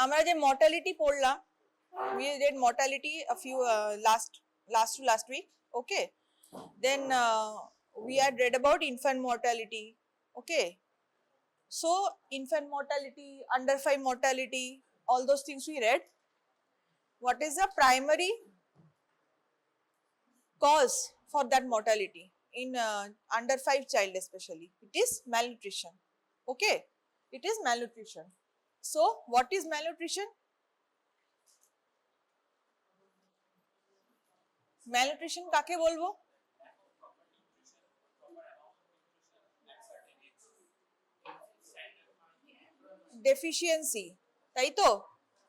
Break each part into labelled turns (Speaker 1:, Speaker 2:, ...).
Speaker 1: আমরা যে মর্টালিটি পড়লাম, we did mortality a few last week, okay. Then we had read about infant mortality, okay. So infant mortality, under 5 mortality, all those things we read. What is the primary cause for that mortality in under 5 child especially? It is malnutrition, okay. It is malnutrition. So what is malnutrition? Malnutrition কাকে বলবো? Deficiency, তাই তো?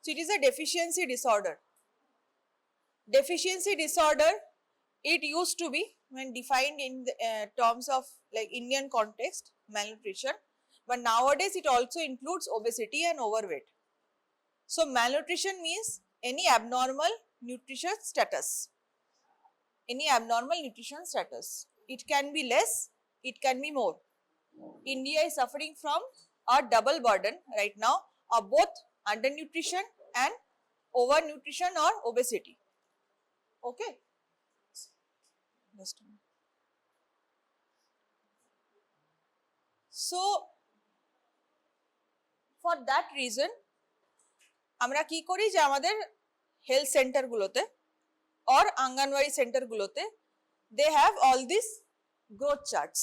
Speaker 1: So it is a deficiency disorder. Deficiency disorder, it used to be when defined in the terms of like Indian context, malnutrition, but nowadays it also includes obesity and overweight. So malnutrition means any abnormal nutrition status. Any abnormal nutrition status. It can be less, it can be more. India is suffering from a double burden right now of both undernutrition and overnutrition or obesity. Okay. Just a minute. So for that reason আমরা কি করি যে আমাদের health centre গুলোতে or anganwadi centre গুলোতে they have all these growth charts.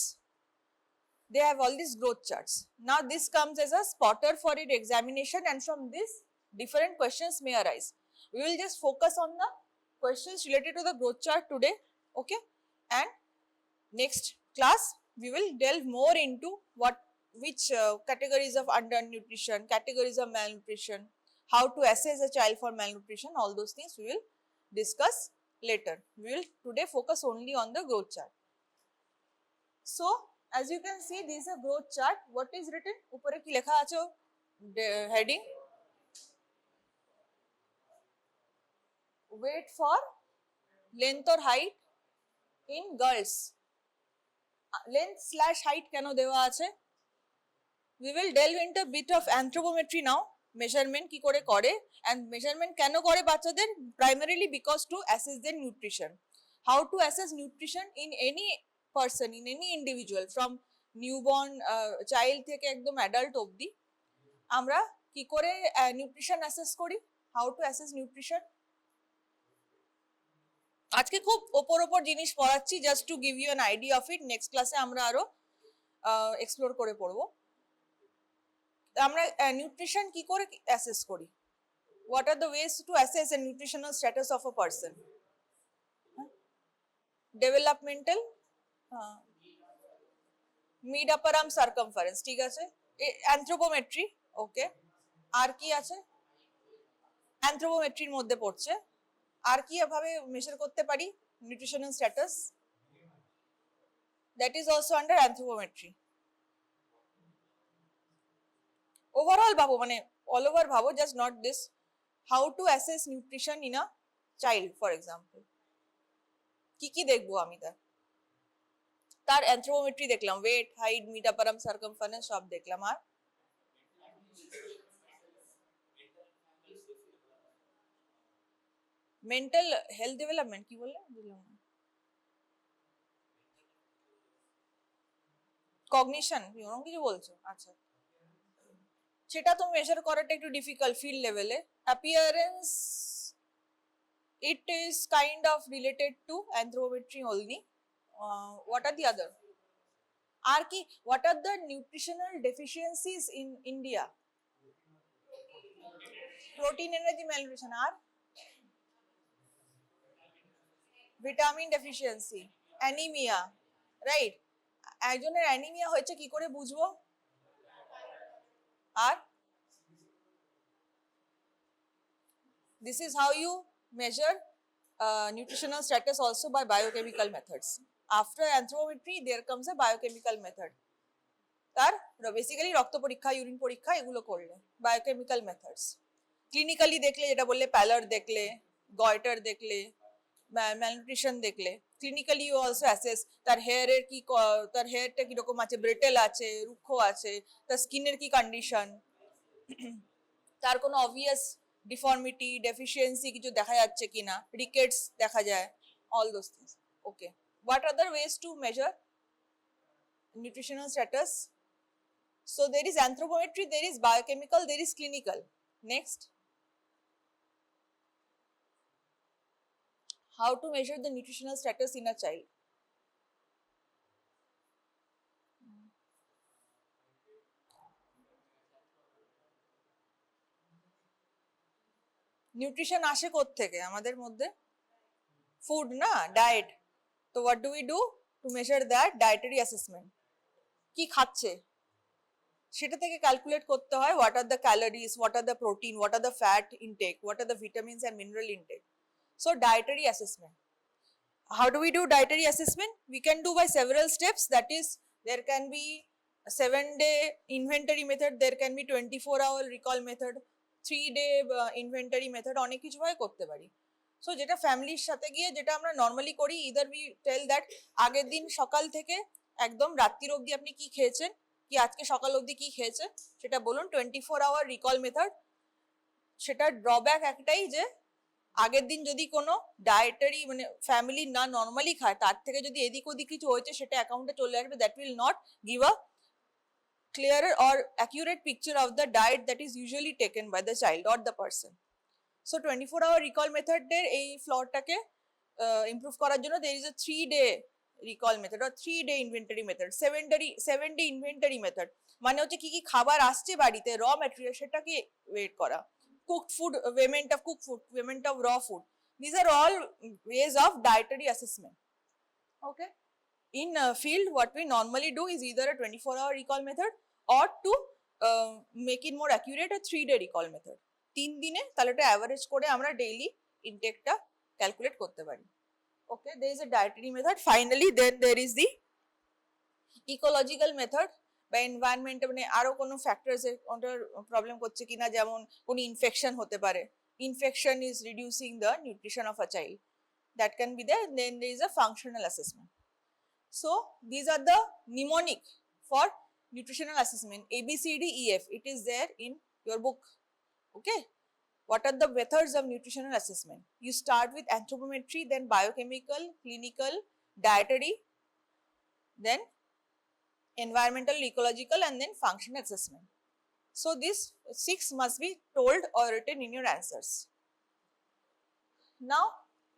Speaker 1: They have all these growth charts. Now this comes as a spotter for your examination, and from this different questions may arise. We will just focus on the questions related to the growth chart today, okay. And next class we will delve more into which categories of undernutrition, categories of malnutrition, how to assess a child for malnutrition, all those things we will discuss later. We will today focus only on the growth chart. So as you can see, this is a growth chart. What is written? উপরে কি লেখা আছে? Heading weight for length or height in girls. Length / height কেন দেওয়া আছে? We will delve into a bit of anthropometry now. Measurement কি করে করে, and measurement কেন করে বাচ্চাদের? Primarily because to assess their nutrition. How to assess nutrition in any person, in any individual, from newborn child থেকে একদম adult অবধি আমরা কি করে nutrition assess করি? How to assess nutrition? আজকে খুব ওপর জিনিস পড়াচ্ছি, just to give you an idea of it. Next class এ আমরা আরো explore করে পড়বো। আমরা nutrition কি করে assess করি? What are the ways to assess a nutritional status of a person? Developmental mid upper arm circumference, ঠিক আছে। anthropometry, okay. আর কি আছে? anthropometry এর মধ্যে পড়ছে। আর কি ভাবে মেজার করতে পারি nutritional status? That is also under anthropometry. Overall ভাবো, মানে all over ভাবো, just not this. How to assess nutrition in a child, for example. কি কি দেখবো আমি তার anthropometry দেখলাম, weight, height, mid upper arm circumference সব দেখলাম। আর মেন্টাল হেলথ ডেভেলপমেন্ট কি বললে? বুঝলাম না। কগনিশন এরকম কিছু বলছো? আচ্ছা, সেটা তো মেজার করাটা একটু ডিফিকাল্ট ফিল্ড লেভেলে। Appearance, it is kind of related to anthropometry only. What are the other? আর কি, what are the nutritional deficiencies in India? Protein, energy, malnutrition, R vitamin deficiency, anaemia, right. একজনের anaemia হয়েছে কি করে বুঝবো? আর this is how you measure nutritional status also by biochemical methods. After anthropometry there comes a biochemical method. তার basically রক্ত পরীক্ষা, urine পরীক্ষা এগুলো করলে বায়োকেমিক্যাল মেথডস। ক্লিনিক্যালি দেখলে, যেটা বললে প্যালার দেখলে, গয়টার দেখলে, ম্যালনিউট্রিশন দেখলে, ক্লিনিক্যালি ইউ অলসো অ্যাসেস তার হেয়ারের কি, তার হেয়ারটা কিরকম আছে, ব্রিটেল আছে, রুক্ষ আছে, তার স্কিনের কি কন্ডিশন, তার কোনো অবভিয়াস ডিফর্মিটি ডেফিসিয়েন্সি কিছু দেখা যাচ্ছে কিনা, রিকেটস দেখা যায়, all those things. Okay, what other ways to measure nutritional status? So there is anthropometry, there is biochemical, there is clinical. Next, how to measure the nutritional status in a child? Nutrition আসে কোত্থেকে আমাদের মধ্যে? Food না, diet. তো what do we do to measure that? Dietary assessment. কি খাচ্ছে সেটা থেকে ক্যালকুলেট করতে হয় what are the calories, what are the protein, what are the fat intake, what are the vitamins and mineral intake. So dietary assessment. How do we do dietary assessment? We can do by several steps. That is, there can be a 7-day inventory method, there can be 24-hour recall method, 3-day inventory method, অনেক কিছু ভাবে করতে পারি। So যেটা ফ্যামিলির সাথে গিয়ে যেটা আমরা নর্মালি করি, ইদার উই টেল দ্যাট আগের দিন সকাল থেকে একদম রাত্রির অবধি আপনি কি খেয়েছেন, কি আজকে সকাল অবধি কি খেয়েছে সেটা বলুন। 24-hour recall method, সেটার ড্রব্যাক একটাই যে আগের দিন যদি কোনো ডায়েটারি মানে ফ্যামিলি না নর্মালি খায়, তার থেকে যদি এদিক ওদিক কিছু হয়েছে সেটা অ্যাকাউন্টে চলে আসবে। That will not give a clear or accurate picture of the diet that is usually taken by the child or the person. So 24-hour recall মেথডের এই ফ্লটাকে ইমপ্রুভ করার জন্য there is a 3-day recall method or 3-day inventory method, 7-day inventory method. মানে হচ্ছে কি কি খাবার আসছে বাড়িতে, র ম্যাটেরিয়াল, সেটাকে ওয়েট করা। Cooked food, payment of cooked food, payment of raw food. These are all ways of dietary assessment. Okay. In field, what we normally do is either a 24-hour recall method or to make it more accurate, a 3-day recall method. 3 দিনে তাহলে এটা average করে আমরা daily ইনটেকটা calculate করতে পারি। Okay, there is a dietary method. Finally, then there is the ecological method বা environment, মানে আরো কোনো ফ্যাক্টরস ওটার প্রবলেম করছে কিনা, যেমন কোনো ইনফেকশন হতে পারে, infection is reducing the nutrition of a child, that can be there. Then there is a functional assessment. So these are the mnemonic for nutritional assessment, ABCDEF. It is there in your book. Okay, what are the methods of nutritional assessment? You start with anthropometry, then biochemical, clinical, dietary, then environmental, ecological, and then functional assessment. So these 6 must be told or written in your answers. Now,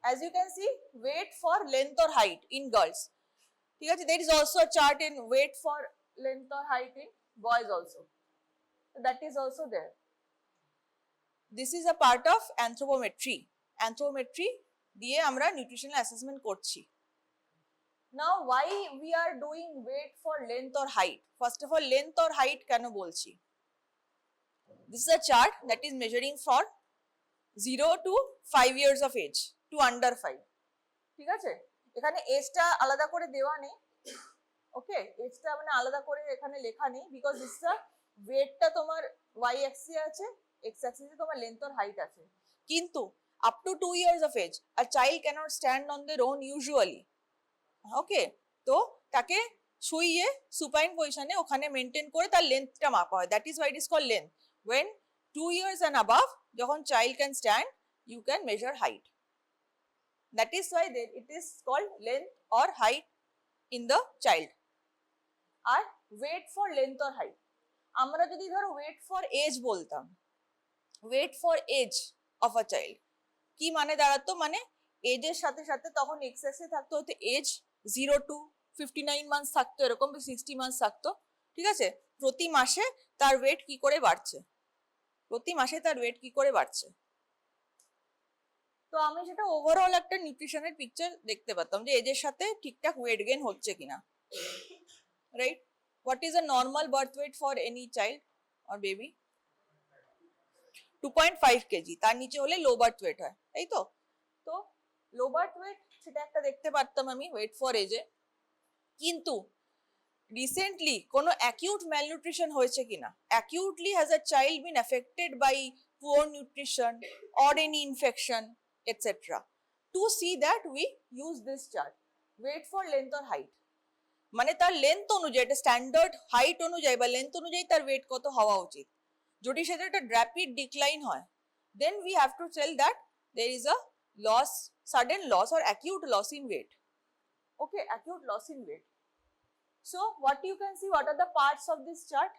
Speaker 1: as you can see, weight for length or height in girls. There is also a chart in weight for length or height in boys also. So that is also there. This is a part of anthropometry. Anthropometry দিয়ে আমরা nutritional assessment করছি। Now, why we are doing weight for length or height? First of all, length or height কেন বলছি? This is a chart that is measuring for 0 to 5 years of age to under 5. ঠিক আছে, এখানে এজটা আলাদা করে দেওয়া নেই। ওকে, এজটা মানে আলাদা করে এখানে লেখা নেই, বিকজ দিস দ্য ওয়েটটা তোমার ওয়াই অ্যাক্সিসে আছে, এক্স অ্যাক্সিসে তোমার লেন্থ অর হাইট আছে। কিন্তু up to 2 years of age a child cannot stand on their own usually. ওকে, তো তাকে শুইয়ে সুপাইন পজিশনে ওখানে মেনটেন করে তার লেন্থটা মাপা হয়। That is why it is called length. when 2 years and above, যখন child can stand, you can measure height. That is why it is called length or height in the child. আর weight for length or height, আমরা যদি ধরো weight for age বলতাম, weight for age of a child কি মানে দাঁড়াতো, মানে এজের সাথে সাথে তখন এক্সেসে থাকতো হতে এজ 0 to 59 months থাকতো, এরকম 60 months থাকতো। ঠিক আছে, প্রতি মাসে তার ওয়েট কি করে বাড়ছে, প্রতি মাসে তার ওয়েট কি করে বাড়ছে। তো আমি সেটা ওভারঅল একটা নিউট্রিশনের পিকচার দেখতে পারতাম যে এজের সাথে ঠিকঠাক ওয়েট গেইন হচ্ছে কিনা। Right, what is a normal birth weight for any child or baby? 2.5 kg, তার নিচে হলে লো বার্থ ওয়েট হয়, তাই তো? তো লো বার্থ ওয়েট সেটা একটা দেখতে পারতাম আমি ওয়েট ফর এজে। কিন্তু রিসেন্টলি কোনো অ্যাকিউট ম্যালনিউট্রিশন হয়েছে কিনা, acutely has a child been affected by poor nutrition or any infection etcetera, to see that we use this chart weight for length or height. মানে তার লেন্থ অনুযায়ী, এটা standard height অনুযায়ী বা length অনুযায়ী তার ওয়েট কত হওয়া উচিত। যদি সেটা একটা র্যাপিড ডিক্লাইন হয়, then we have to tell that there is a loss, sudden loss or acute loss in weight. Okay, acute loss in weight. So what you can see, what are the parts of this chart?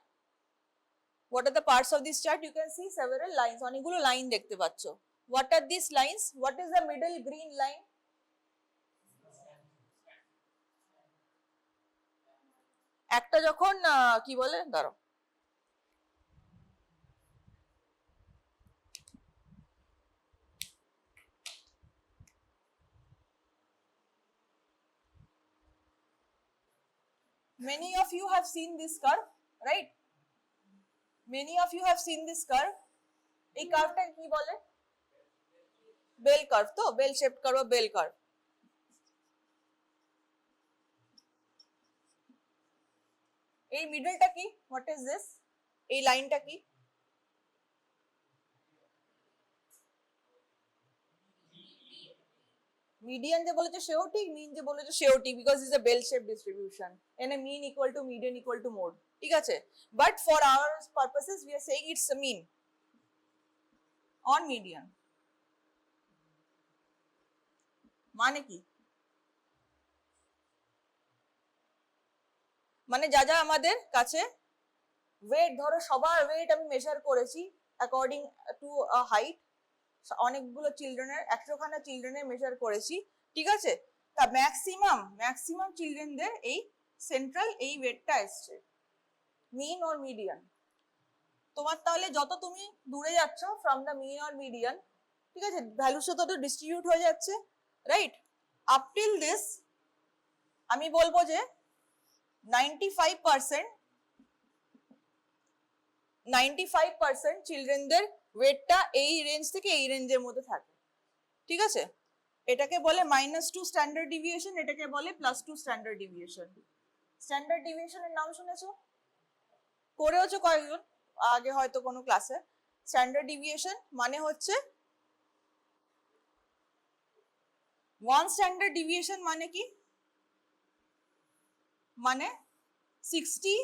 Speaker 1: What are the parts of this chart? You can see several lines, অনেকগুলো line দেখতে পাচ্ছ. What are these lines? What is the middle green line? একটা যখন কি বলে, দাঁড়াও, many of you have seen this curve, right? Many of you have seen this curve. এই কার্ভটা কি বলে? বেল কার্ভ, তো bell shaped curve, bell curve. এই মিডলটা কি? What is this? এই লাইনটা কি? মিডিয়ান যে বলেছে সেও ঠিক, মিন যে বলেছে সেও ঠিক, because is a bell shape distribution and a mean equal to median equal to mode, ঠিক আছে? But for our purposes we are saying it's a mean on median. মানে কি? মানে যা যা আমাদের কাছে ওয়েট, ধরো সবার ওয়েট আমি মেজার করেছি অ্যাকর্ডিং টু আ হাইট, অনেকগুলো চিলড্রেনের, 100খানা চিলড্রেনের মেজার করেছি, ঠিক আছে? তা ম্যাক্সিমাম চিলড্রেনদের এই সেন্ট্রাল এই ওয়েটটা এসছে, মিন অর মিডিয়ান. তোমার তাহলে যত তুমি দূরে যাচ্ছ from the mean or median, ঠিক আছে, ভ্যালুস তত ডিস্ট্রিবিউট হয়ে যাচ্ছে, রাইট? আপ টিল দিস আমি বলবো যে 95% চিলড্রেনদের ওয়েটটা এই রেঞ্জ থেকে এই রেঞ্জের মধ্যে থাকে, ঠিক আছে? এটাকে বলে -2 স্ট্যান্ডার্ড ডিভিয়েশন, এটাকে বলে +2 স্ট্যান্ডার্ড ডিভিয়েশন. স্ট্যান্ডার্ড ডিভিয়েশনের নাম শুনেছো? করেওছো কয়েকজন আগে হয়তো কোনো ক্লাসে. স্ট্যান্ডার্ড ডিভিয়েশন মানে হচ্ছে, 1 স্ট্যান্ডার্ড ডিভিয়েশন মানে কি? মানে 60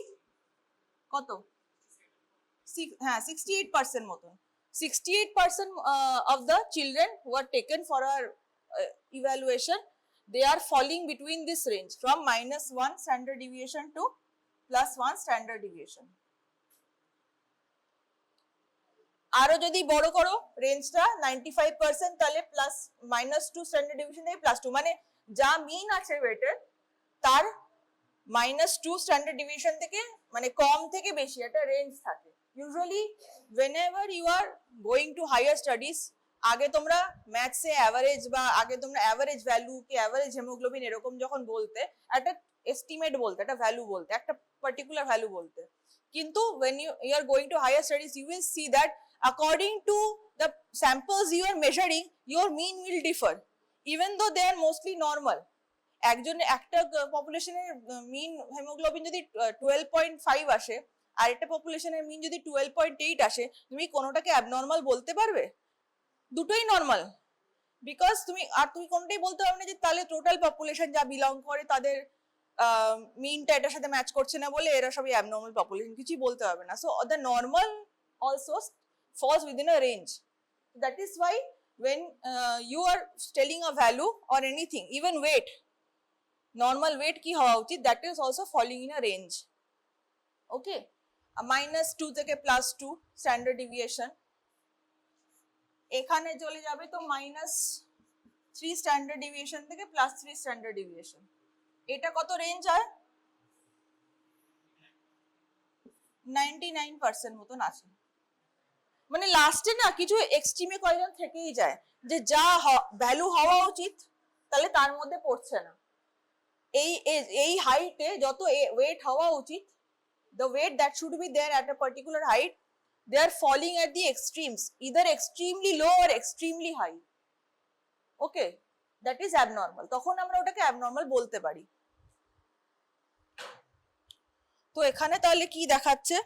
Speaker 1: কত? 68% মতন. 68% of the children who are taken for our evaluation, they are falling between this range from -1 standard deviation to +1 standard deviation. আরো যদি বড় করো রেঞ্জটা 95%, তাহলে -2 স্ট্যান্ডার্ড ডিভিয়েশন থেকে +2, মানে যা মিন আছে ওয়েটের তার -2 স্ট্যান্ডার্ড ডিভিয়েশন থেকে, মানে কম থেকে বেশি একটা রেঞ্জ থাকে. Usually whenever you are going to higher studies, আগে তোমরা ম্যাথসে অ্যাভারেজ বা আগে তোমরা অ্যাভারেজ ভ্যালু কি অ্যাভারেজ হিমোগ্লোবিন এরকম যখন বলতে, একটা এস্টিমেট বলতে, একটা ভ্যালু বলতে, একটা পার্টিকুলার ভ্যালু বলতে. কিন্তু when you are going to higher studies, you will see that according to the samples you are measuring, your mean will differ even though they are mostly normal. একটা পপুলেশনের মিন haemoglobin যদি 12.5 আসে আর একটা পপুলেশনের মিন যদি 12.8 আসে, তুমি কোনোটাকে abnormal বলতে পারবে? দুটোই নর্মাল, বিকজ তুমি কোনোটাই বলতে পারবে না যে তাহলে টোটাল পপুলেশন যা বিলং করে তাদের মিনটা এটার সাথে ম্যাচ করছে না বলে এরা সবই অ্যাবনর্মাল পপুলেশন, কিছুই বলতে পারবে না. So the normal also falls within a range. That is why when you are telling a value or anything, even weight, normal weight কি হওয়া উচিত, that is also falling in a range. Okay, -2 থেকে +2 standard deviation, এখানে চলে যাবে তো -3 standard deviation থেকে +3 standard deviation. এটা কত রেঞ্জ হয়? 99% মতন আছে. মানে লাস্টে না কিছু এক্সট্রিমে কয়েকজন থেকেই যায় যে যা ভ্যালু হওয়া উচিত তাহলে তার মধ্যে পড়ছে না. এই হাইটে যত ওয়েট হওয়া উচিত, the weight that should be there at a particular height, they are falling at the extremes, either extremely low or extremely high. Okay, that is abnormal. তখন আমরা ওটাকে abnormal বলতে পারি. তো এখানে তাহলে কি দেখাচ্ছে?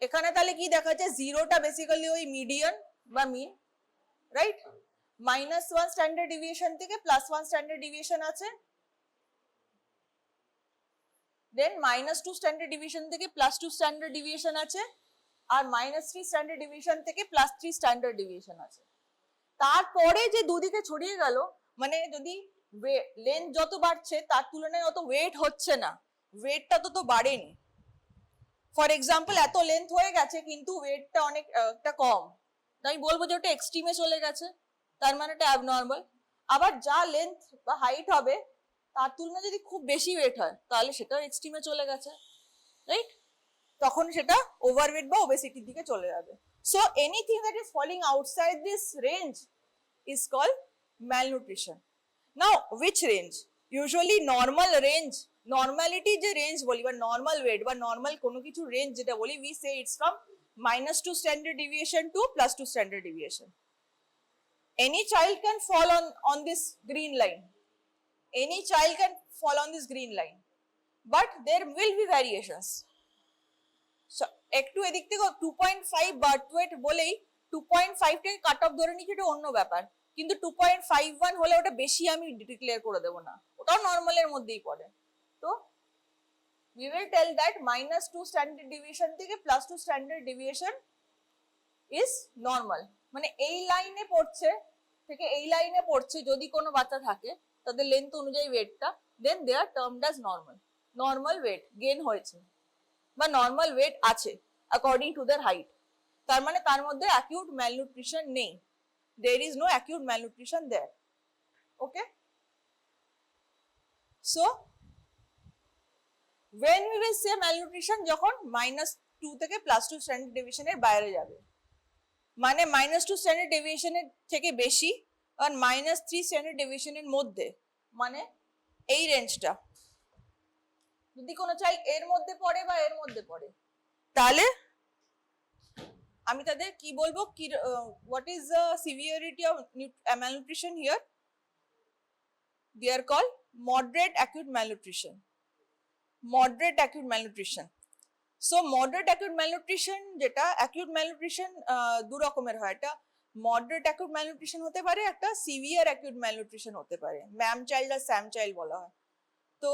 Speaker 1: এখানে তাহলে কি দেখাচ্ছে? জিরোটা বেসিক্যালি ওই মিডিয়ান বা মিন, রাইট? -1 স্ট্যান্ডার্ড ডিভিয়েশন থেকে +1 স্ট্যান্ডার্ড ডিভিয়েশন আছে. দেন -2 স্ট্যান্ডার্ড ডিভিয়েশন থেকে +2 স্ট্যান্ডার্ড ডিভিয়েশন আছে, আর -3 স্ট্যান্ডার্ড ডিভিয়েশন থেকে +3 স্ট্যান্ডার্ড ডিভিয়েশন আছে। তারপরে যে দুদিকে ছড়িয়ে গেল, মানে যদি লেন্থ যত বাড়ছে তার তুলনায় অত ওয়েট হচ্ছে না, ওয়েটটা তো বাড়েনি। ফর এক্সাম্পল এত লেন্থ হয়ে গেছে কিন্তু ওয়েটটা অনেকটা কম, আমি বলবো যে ওটা এক্সট্রিমে চলে গেছে, তার মানে এটা অ্যাবনর্মাল। আবার যা লেন্থ বা হাইট হবে তার তুলনায় যদি খুব বেশি ওয়েট হয় তাহলে সেটাও এক্সট্রিমে চলে গেছে, রাইট? তখন সেটা ওভারওয়েট বা ওবেসিটির দিকে চলে যাবে। So anything that is falling outside this range is called malnutrition. Now which range? Usually normal range, normality যে রেঞ্জ বলি বা নর্মাল ওয়েট বা নর্মাল কোনো কিছু রেঞ্জ যেটা বলি, we say it's from -2 standard deviation to +2 standard deviation. Any child can fall on this green line, any child can fall on this green line, but there will be variations. So একটু এদিক থেকে 2.5 birth weight বলেই 2.5 টাকে cut off ধরে নিচ্ছি, এটা অন্য ব্যাপার, কিন্তু 2.51 হলে ওটা বেশি আমি ডিক্লেয়ার করে দেবো না, ওটাও নর্মালের মধ্যেই পড়ে। তো we will tell that -2 standard deviation থেকে +2 স্ট্যান্ডার্ড ডিভিয়েশন ইজ নর্মাল, মানে এই লাইনে পড়ছে থেকে এই লাইনে পড়ছে যদি কোনো বাচ্চা থাকে তাদের লেন্থ অনুযায়ী ওয়েটটা, then they are termed as normal, normal weight gain হয়েছে বা নর্মাল ওয়েট আছে অ্যাকর্ডিং টু দেয়ার হাইট, তার মানে তার মধ্যে অ্যাকিউট ম্যালনিউট্রিশন নেই, there is no acute malnutrition there. Okay, so when we will say malnutrition, যখন -2 থেকে +2 স্ট্যান্ডার্ড ডিভিশনের বাইরে যাবে, মানে -2 স্ট্যান্ডার্ড ডিভিশনের থেকে বেশি আর -3 স্ট্যান্ডার্ড ডিভিশনের মধ্যে, মানে এই রেঞ্জটা যদি কোনো চাইল্ড এর মধ্যে পড়ে বা এর মধ্যে পড়ে, তাহলে আমি তাদের কি বলবো, কি what is the severity of malnutrition here? They are called moderate acute malnutrition. Moderate acute malnutrition. So moderate acute malnutrition যেটা acute malnutrition দু রকমের হয়, একটা moderate acute malnutrition হতে পারে, একটা severe acute malnutrition হতে পারে, ম্যাম চাইল্ড আর স্যাম চাইল্ড বলা হয়। তো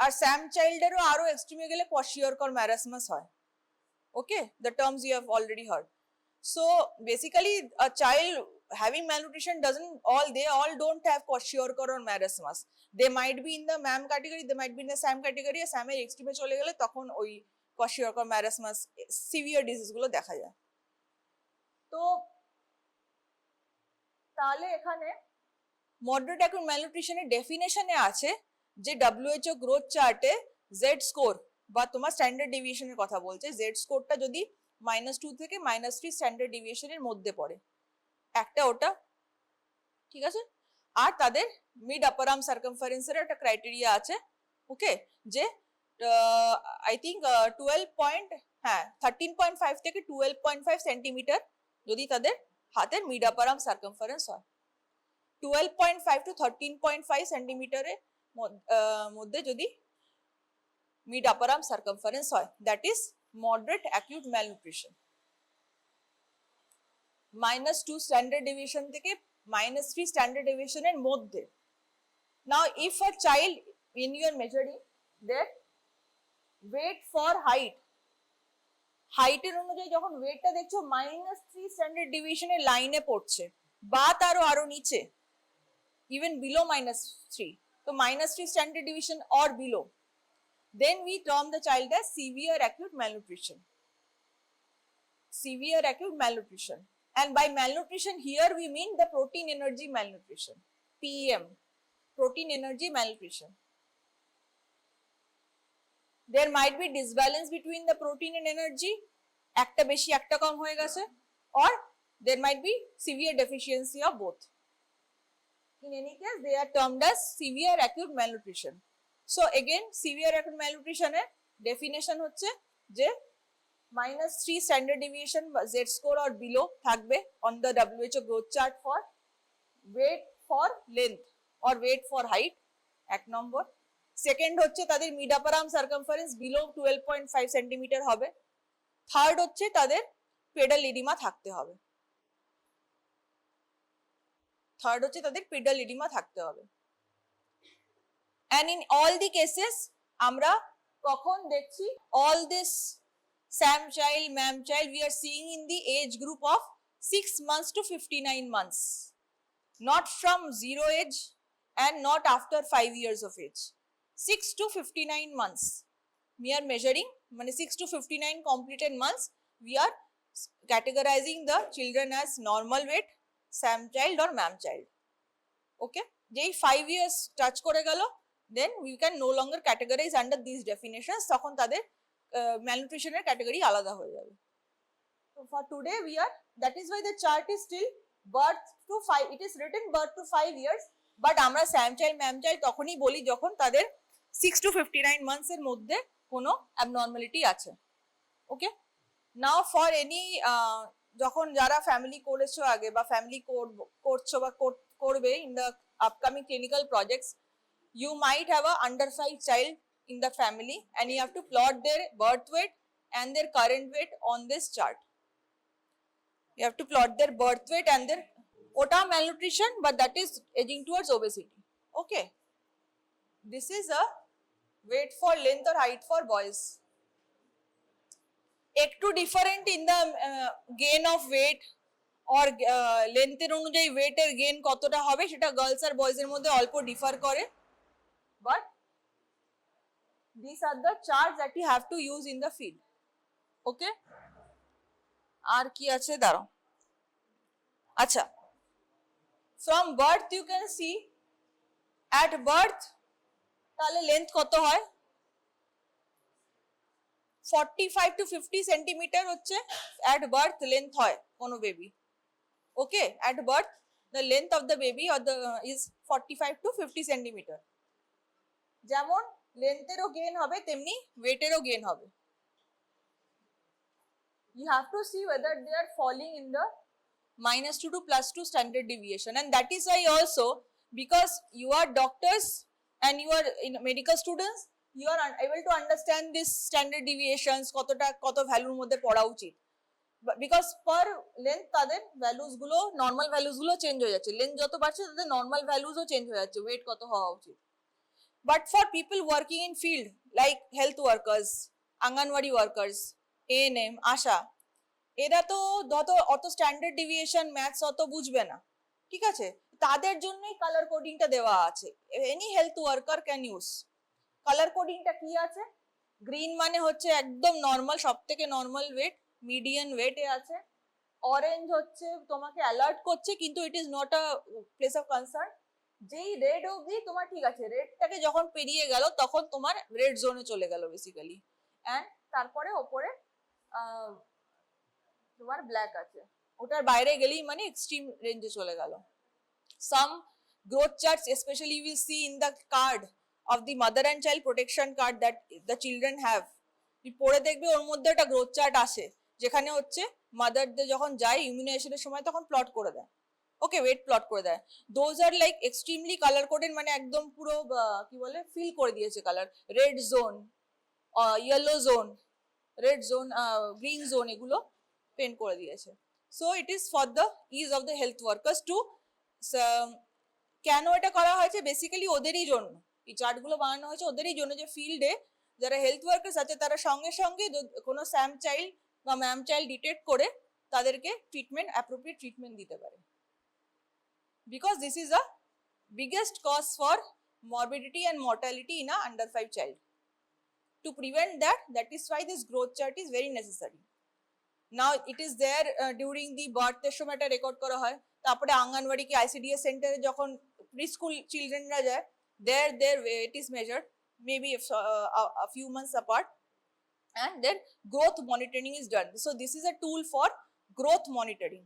Speaker 1: আর স্যাম চাইল্ডেরও আরো এক্সট্রিমে গেলে kwashiorkor marasmus হয়। Okay, the terms you have already heard. So basically a child having malnutrition they all don't have kwashiorkor or marasmus. They might be in the MAM category, they might be in the SAM category, SAM এর এক্সট্রিমে চলে গেলে তখন ওই kwashiorkor marasmus severe disease গুলো দেখা যায়। তো তাহলে এখানে মডারেট অ্যাকিউট ম্যালনিউট্রিশনের ডেফিনেশনে আছে যে WHO গ্রোথ চার্টে জেড স্কোর বা তোমার স্ট্যান্ডার্ড ডিভিয়েশনের কথা বলছে, জেড স্কোরটা যদি -2 থেকে -3 স্ট্যান্ডার্ড ডিভিয়েশনের মধ্যে পড়ে, একটা ওটা, ঠিক আছে। আর তাদের মিড আপার আর্ম সার্কামফারেন্সের একটা ক্রাইটেরিয়া আছে, ওকে, যে আই থিঙ্ক 13.5 থেকে 12.5 সেন্টিমিটার যদি তাদের হাতের মিড আপার আর্ম সার্কামফারেন্স হয়, 12.5 to 13.5 সেন্টিমিটারের মধ্যে যদি মিড আপার আর্ম সার্কামফারেন্স হয়, that is moderate acute malnutrition. -2 standard deviation থেকে -3 স্ট্যান্ডার্ড ডিভিয়েশনের মধ্যে। Now if a child in your measuring their weight for height, হাইটের অনুযায়ী যখন ওয়েটটা দেখছো -3 স্ট্যান্ডার্ড ডিভিয়েশনের লাইনে পড়ছে বা তারও আরো নিচে, even below -3, তো -3 standard deviation or below, then we term the child as severe acute malnutrition. Severe acute malnutrition. And by malnutrition here we mean the protein energy malnutrition, PEM, protein energy malnutrition. There might be disbalance between the protein and energy, একটা বেশি একটা কম হয়ে গেছে, or there might be severe deficiency of both. In any case they are termed as severe acute malnutrition. So again severe acute malnutrition এর definition হচ্ছে যে -3 standard deviation বা Z score or below থাকবে on the WHO growth chart for weight for length or weight for height, এক নম্বর। Second হচ্ছে তাদের mid upper arm circumference below 12.5 centimetre হবে। Third হচ্ছে তাদের পেডাল ইডিমা থাকতে হবে, and in all the cases আমরা কখন দেখছি all this SAM child, MAM child we are seeing in the age group of 6 months to 59 months, not from 0 age and not after 5 years of age. 6 to 59 months we are measuring, মানে 6 to 59 completed months we are categorizing the children as normal weight, SAM child or MAM child. Okay, যেই 5 years touch করে গেল, then we can no longer categorize under these definitions, তখন তাদের malnutrition এর category আলাদা হয়ে যাবে. So for today we are, that is why the chart is still birth to 5, it is written birth to 5 years, but আমরা SAM child MAM child তখনই বলি যখন তাদের 6 to 59 months এর মধ্যে কোনো abnormality আছে. Okay, now for any যখন যারা ফ্যামিলি করেছো আগে বা ফ্যামিলি করছো বা করবে in the upcoming clinical projects, you might have a under 5 child in the family and you have to plot their birth weight and their current weight on this chart. You have to plot their birth weight and their ota malnutrition, but that is edging towards obesity. Okay, this is a weight for length or height for boys. একটু different in the gain of weight or লেন্থের অনুযায়ী ওয়েটের gain কতটা হবে সেটা girls আর boys এর মধ্যে অল্প ডিফার করে, but this are the charts that you have to use in the field. Okay, আর কি আছে দাঁড়াও. আচ্ছা, from birth you can see at birth তাহলে লেন্থ কত হয়, 45 to 50 সেন্টিমিটার হচ্ছে at birth length হয় কোনো baby. Okay, at birth the length of the baby or the is 45 to 50 centimetre. যেমন লেন্থেরও গেইন হবে তেমনি ওয়েটেরও গেইন হবে. You have to see whether they are falling in the -2 to +2 standard deviation, and that is why also, because you are doctors and you are in medical students, you are able to understand this standard deviations, কতটা কত ভ্যালুর মধ্যে পড়া উচিত, because per length তাদের values গুলো normal values গুলো change হয়ে যাচ্ছে, লেন্থ যত বাড়ছে তাদের নরমাল ভ্যালুসও চেঞ্জ হয়ে যাচ্ছে, ওয়েট কত হওয়া উচিত. But for people working in field like health workers, anganwadi workers, ANM, ASHA, এরা তো অত স্ট্যান্ডার্ড ডিভিয়েশন ম্যাথস অত বুঝবে না, ঠিক আছে, তাদের জন্যই কালার কোডিংটা দেওয়া আছে. Any health worker can use. Colour কোডিংটা কি আছে, গ্রিন মানে হচ্ছে একদম নর্মাল, সব থেকে নর্মাল ওয়েট, মিডিয়ান ওয়েটে আছে. অরেঞ্জ হচ্ছে তোমাকে অ্যালার্ট করছে কিন্তু it is not a place of concern. যেই রেড অবধি তোমার ঠিক আছে, রেডটাকে যখন পেরিয়ে গেল তখন তোমার রেড জোনে চলে গেল বেসিক্যালি, অ্যান্ড তারপরে ওপরে তোমার ব্ল্যাক আছে, ওটার বাইরে গেলেই মানে এক্সট্রিম রেঞ্জে চলে গেল. সাম growth charts especially you will see in the card of the mother and child protection card that the children have, পড়ে দেখবে ওর মধ্যে একটা গ্রোথ চার্ট আসে যেখানে হচ্ছে মাদারদের যখন যায় ইমিউনাইজেশনের সময় তখন প্লট করে দেয়. ওকে, ওয়েট প্লট করে দেয়. Those are like extremely colour coded, মানে একদম পুরো কি বলে ফিল করে দিয়েছে colour, red zone, yellow zone, red zone, green zone, এগুলো পেন্ট করে দিয়েছে. So it is for the is of the health workers to, কেন এটা করা হয়েছে বেসিক্যালি ওদেরই জন্য, এই চার্টগুলো বানানো হয়েছে ওদেরই জন্য, যে ফিল্ডে যারা হেলথ ওয়ার্কার্স আছে তারা সঙ্গে সঙ্গে কোনো স্যাম চাইল্ড বা ম্যাম চাইল্ড ডিটেক্ট করে তাদেরকে ট্রিটমেন্ট, অ্যাপ্রোপ্রিয়েট ট্রিটমেন্ট দিতে পারে. Because this is a biggest cause for morbidity and mortality in a under 5 child. To prevent that, that is why this growth chart is very necessary. Now it is there during the birth এর সময় এটা record করা হয়, তারপরে আঙ্গনওয়াড়ি কি ICDS সেন্টারে যখন preschool চিলড্রেনরা যায়, their weight is measured maybe a few months apart, and then growth monitoring is done. So this is a tool for growth monitoring.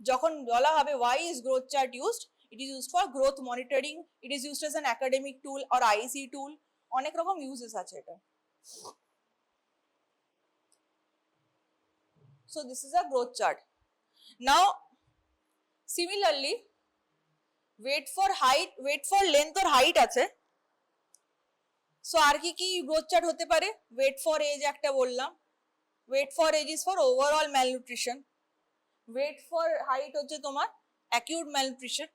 Speaker 1: যখন বলা হবে why is growth chart used, it is used for growth monitoring, it is used as an academic tool or IC tool, অনেক রকম uses আছে এটা. So this is a growth chart. Now similarly weight for height, weight for length or height আছে. So আর কি কি growth chart হতে পারে, weight for age একটা বললাম, weight for age is for overall malnutrition, weight for height হচ্ছে তোমার acute malnutrition.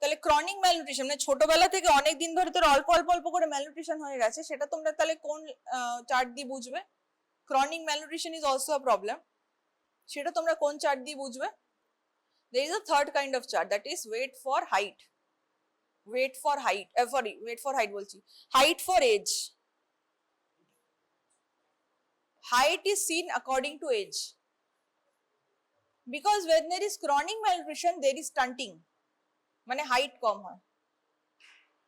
Speaker 1: তাহলে ক্রনিক ম্যালনিউট্রিশন মানে ছোটবেলা থেকে অনেক দিন ধরে তোর অল্প অল্প অল্প করে ম্যালনিউট্রিশন হয়ে গেছে, সেটা তোমরা তাহলে কোন চার্ট দিয়ে বুঝবে? Chronic malnutrition is also a problem, সেটা তোমরা কোন চার্ট দিয়ে বুঝবে? There is a third kind of chart, that is weight for height. Weight for height, sorry, weight for height বলছি, height for age. Height is seen according to age. Because when there is chronic malnutrition, there is stunting. মানে height কম হয়।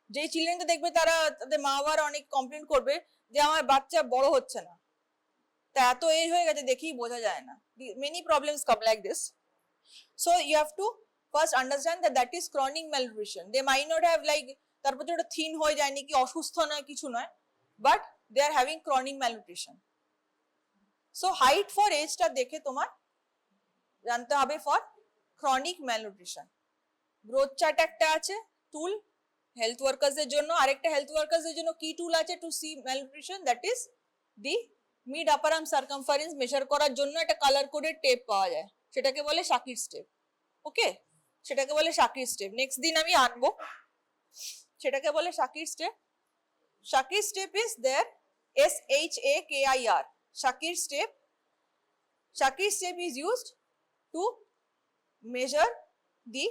Speaker 1: যে children দেখবে তারা তাদের মা বাবার অনেক কমপ্লেন করবে যে আমার বাচ্চা বড় হচ্ছে না, তা এত এজ হয়ে গেছে দেখেই বোঝা যায় না। Many problems come like this. So you have to first understand that that is chronic malnutrition. They might not have like তারপর তো ওটা থিন হয়ে যায় নাকি অসুস্থ নয় কিছু নয়, but they are having chronic malnutrition. So height for age টা দেখে তোমার জানতে হবে for chronic malnutrition. Growth chart একটা আছে টুল হেলথ ওয়ার্কারদের জন্য, আরেকটা হেলথ ওয়ার্কারদের জন্য কি টুল আছে to see malnutrition, that is the mid upper arm circumference measure করার জন্য একটা কালার কোডেড টেপ পাওয়া যায়, সেটাকে বলে শাকির স্টেপ। ওকে, সেটাকে বলে শাকির স্টেপ। নেক্সট দিন আমি আনবো, সেটাকে বলে Shakir step. Shakir step is there, SHAKIR, Shakir step. Shakir step is used to measure the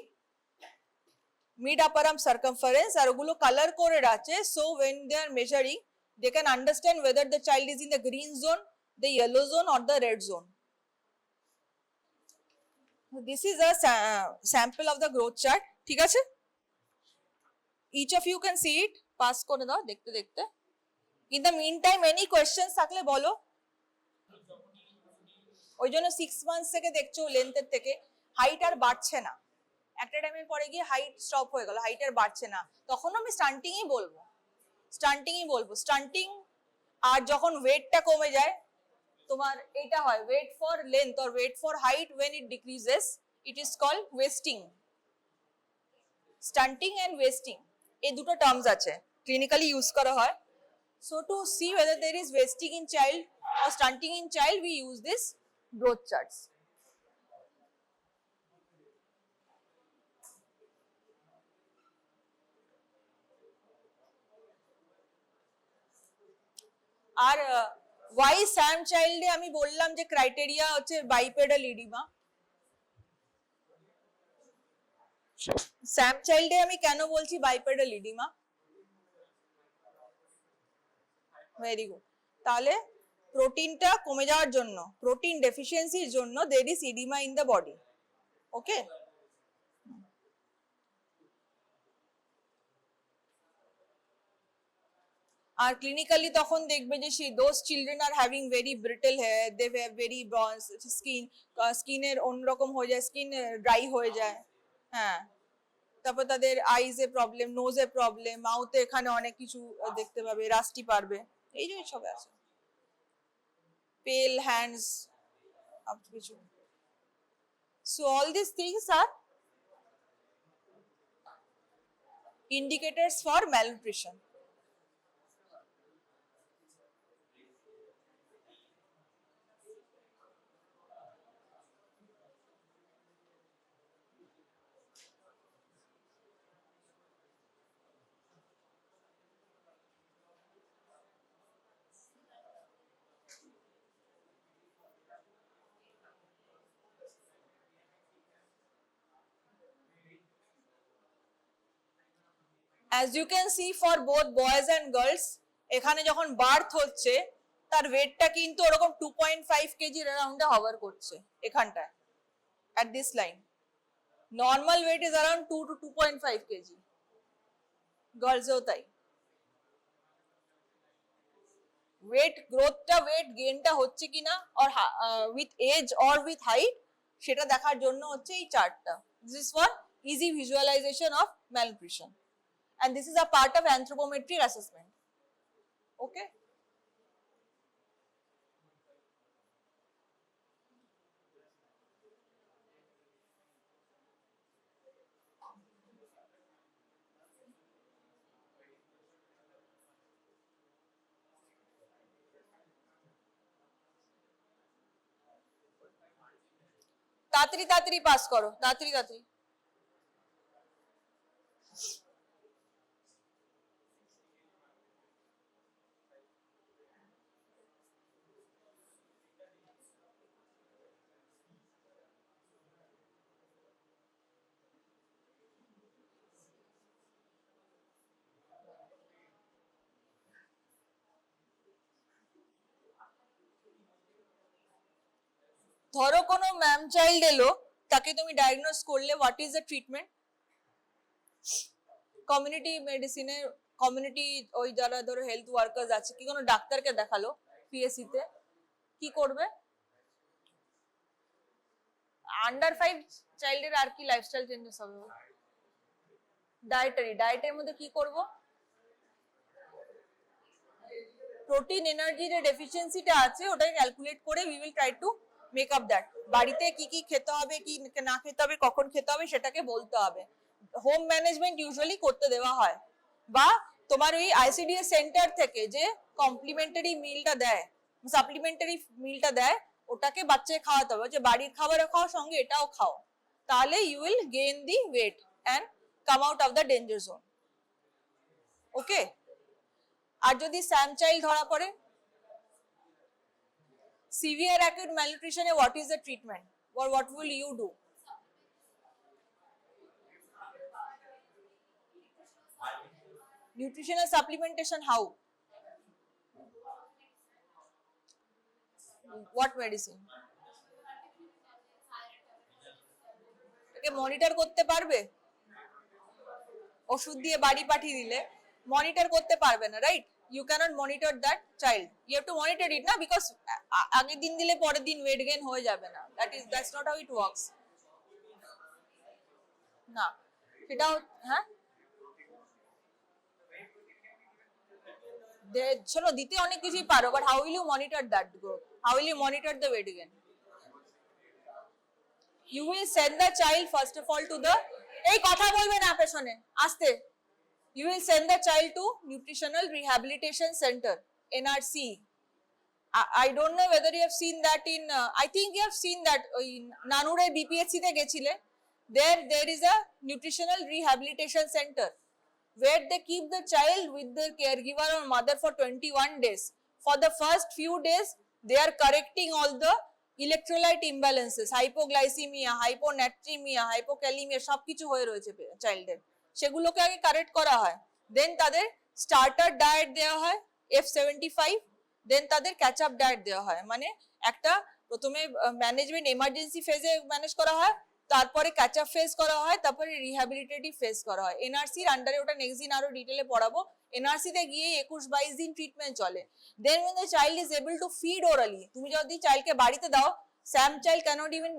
Speaker 1: mid upper arm circumference, আর ওগুলো কালার কোডেড আছে, so when they are measuring they can understand whether the child is in the green zone, the yellow zone or the red zone. This is a sample of the growth chart, ঠিক আছে? Each of you can see it, pass করে দাও দেখতে দেখতে। In the meantime any questions থাকলে বলো। ওই জন্য 6 months থেকে দেখছো লেন্থের থেকে হাইট আর বাড়ছে না, একটা টাইমের পরে গিয়ে হাইট স্টপ হয়ে গেল, হাইট আর বাড়ছে না, তখন আমি স্টান্টিংই বলবো, স্টান্টিং। আর যখন ওয়েটটা কমে যায় তোমার এটা হয় weight for length or weight for height, when it decreases it is called wasting. Stunting and wasting এই দুটো টার্মস আছে, ক্লিনিক্যালি ইউজ করা হয়। So to see whether there is wasting in child or stunting in child, we use this growth charts. আর why SAM চাইল্ডে আমি বললাম যে ক্রাইটেরিয়া হচ্ছে বাইপেডাল ইডিমা। স্যাম চাইল্ডে আমি কেন বলছি বাইপেডাল ইডিমা? Very good. তাহলে প্রোটিনটা কমে যাওয়ার জন্য, প্রোটিন ডেফিসিয়েন্সির জন্য there is edema in the body. Okay, আর ক্লিনিক্যালি তখন দেখবে যে those children are having very brittle hair, they have very bronze skin, স্কিনের অন্যরকম হয়ে যায়, স্কিন ড্রাই হয়ে যায়। হ্যাঁ, তারপর তাদের আইজ এ প্রবলেম, নোজ এ প্রবলেম, মাউথে এখানে অনেক কিছু দেখতে পাবে, রাস্টি পারবে, এই যে সব আছে, পেল হ্যান্ডস সব কিছু। So all this things are indicators for malnutrition. As you can see for both boys and girls, এখানে যখন বার্থ হচ্ছে তার ওয়েটটা কিন্তু ওরকম 2.5 কেজি অ্যারাউন্ডে হভার করছে এখানটায়, at this line. Normal weight is around 2 to 2.5 kg. গার্লসেও তাই। ওয়েট গ্রোথটা, ওয়েট গেইনটা হচ্ছে কিনা or with age or with height, সেটা দেখার জন্য হচ্ছে এই চার্টটা। This is for easy visualization of malnutrition. And this is a part of anthropometric assessment. Okay. তাড়াতাড়ি তাড়াতাড়ি পাস করো, তাড়াতাড়ি তাড়াতাড়ি। ধরো কোনো ম্যাম চাইল্ড এলো, তাকে তুমি ডায়াগনোস করলে, what is the treatment? Community মেডিসিনে, কমিউনিটি ওই যারা ধরো হেলথ ওয়ার্কার্স আছে, কি কোনো ডাক্তারকে দেখালো পিএসসি তে, কি করবে? আন্ডার 5 চাইল্ডের আর কি লাইফস্টাইল চেঞ্জেস হবে? ডায়েটের মধ্যে কি করব? প্রোটিন এনার্জি যে ডেফিসিয়েন্সিটা আছে ওটাকে ক্যালকুলেট করে we will try to make up that. বাড়িতে কি কি খেতে হবে, কি না খেতে হবে, কখন খেতে হবে সেটাকে বলতে হবে। হোম ম্যানেজমেন্ট ইউজুয়ালি করতে দেওয়া হয়, বা তোমার ওই আইসিডিএস সেন্টার থেকে যে কমপ্লিমেন্টারি মিলটা দেয়, সাপ্লিমেন্টারি মিলটা দেয়, ওটাকে বাচ্চাকে খাওয়াতে হবে, যে বাড়ির খাবারও খাও সঙ্গে এটাও খাও, তাহলে you will gain the weight and come out of the danger zone. Okay? আর যদি স্যাম চাইল্ড ধরা পড়ে, সিভিয়ার অ্যাকিউট ম্যালনিউট্রিশনে what is the treatment, or what will you do? Nutritional supplementation, how? What medicine? একে monitor করতে পারবে? ওষুধ দিয়ে বাড়ি পাঠিয়ে দিলে মনিটর করতে পারবে না, right? You cannot monitor that child. You have to monitor it, না, because আগের দিন দিলে পরের দিন ওয়েট গেইন হয়ে যাবে না। That's not how it works. না, সেটা হ্যাঁ, চলো দিতে অনেক কিছুই পারো, but how will you monitor that growth? How will you monitor the weight gain? You will send the child first of all to the, এই কথা বলবে না পেছনে, আস্তে। You will send the child to Nutritional Rehabilitation Center, NRC. I don't know whether you have seen that in, I think you have seen that in Nanure BPHC te gechile. There is a Nutritional Rehabilitation Center where they keep the child with the caregiver or mother for 21 days. For the first few days, they are correcting all the electrolyte imbalances, hypoglycemia, hyponatremia, hypokalemia, সব কিছু হয়ে রয়েছে চাইল্ডের, সেগুলোকে আগে correct করা হয়। দেন তাদের starter diet দেওয়া হয় F75, দেন তাদের ক্যাচ আপ ডায়েট দেওয়া হয়। মানে একটা প্রথমে ম্যানেজমেন্ট এমার্জেন্সি ফেজে ম্যানেজ করা হয়, তারপরে ক্যাচ আপ ফেজ করা হয়, তারপরে রিহ্যাবিলিটেটিভ ফেজ করা হয়। এনআরসির আন্ডারে, ওটা নেক্সট দিন আরো ডিটেলে পড়াবো। এনআরসি তে গিয়ে 21-22 দিন ট্রিটমেন্ট চলে। দেন when the child is able to feed orally, তুমি যদি চাইল্ডকে বাড়িতে দাও, Sam child cannot even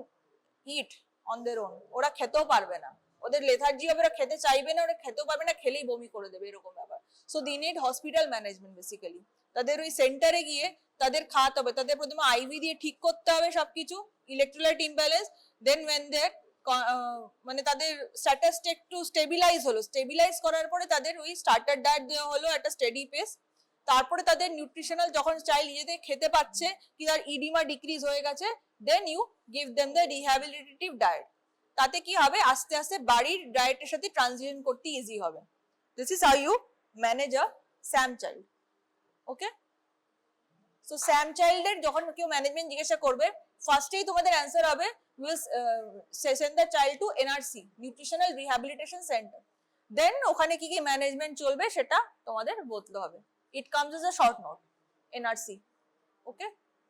Speaker 1: eat on their own, ওরা খেতেও পারবে না, ওদের লেথার্জি হবে, ওরা খেতে চাইবে না, ওরা খেতেও পারবে না, খেলেই বমি করে দেবে, এরকম ব্যাপার। So the need hospital management basically. তাদের ওই সেন্টারে গিয়ে তাদের খাওয়াতে হবে, তাদের প্রথমে আইভি দিয়ে ঠিক করতে হবে সবকিছু, electrolyte imbalance. Then when they মানে তাদের স্ট্যাটাস একটু স্টেবিলাইজ হলো, স্টেবিলাইজ করার পরে তাদের ওই স্টার্টার ডায়েট দেওয়া হলো একটা স্টেডি পেস। তারপরে তাদের নিউট্রিশনাল, যখন চাইল্ড নিজেদের খেতে পাচ্ছে, কি তার ইডিমা ডিক্রিজ হয়ে গেছে, then you give them the rehabilitative diet. তাতে কি হবে, আস্তে আস্তে বাড়ির ডায়েটের সাথে ট্রানজিশন করতে ইজি হবে। This is how you manage a SAM child. Okay? So SAM চাইল্ডের যখন কেউ ম্যানেজমেন্ট জিজ্ঞাসা করবে, ফার্স্টেই তোমাদের অ্যান্সার হবে will send the child to NRC, nutritional rehabilitation centre. Then ওখানে কি কি ম্যানেজমেন্ট চলবে সেটা তোমাদের বলতে হবে। It comes as a short note, NRC. Okay?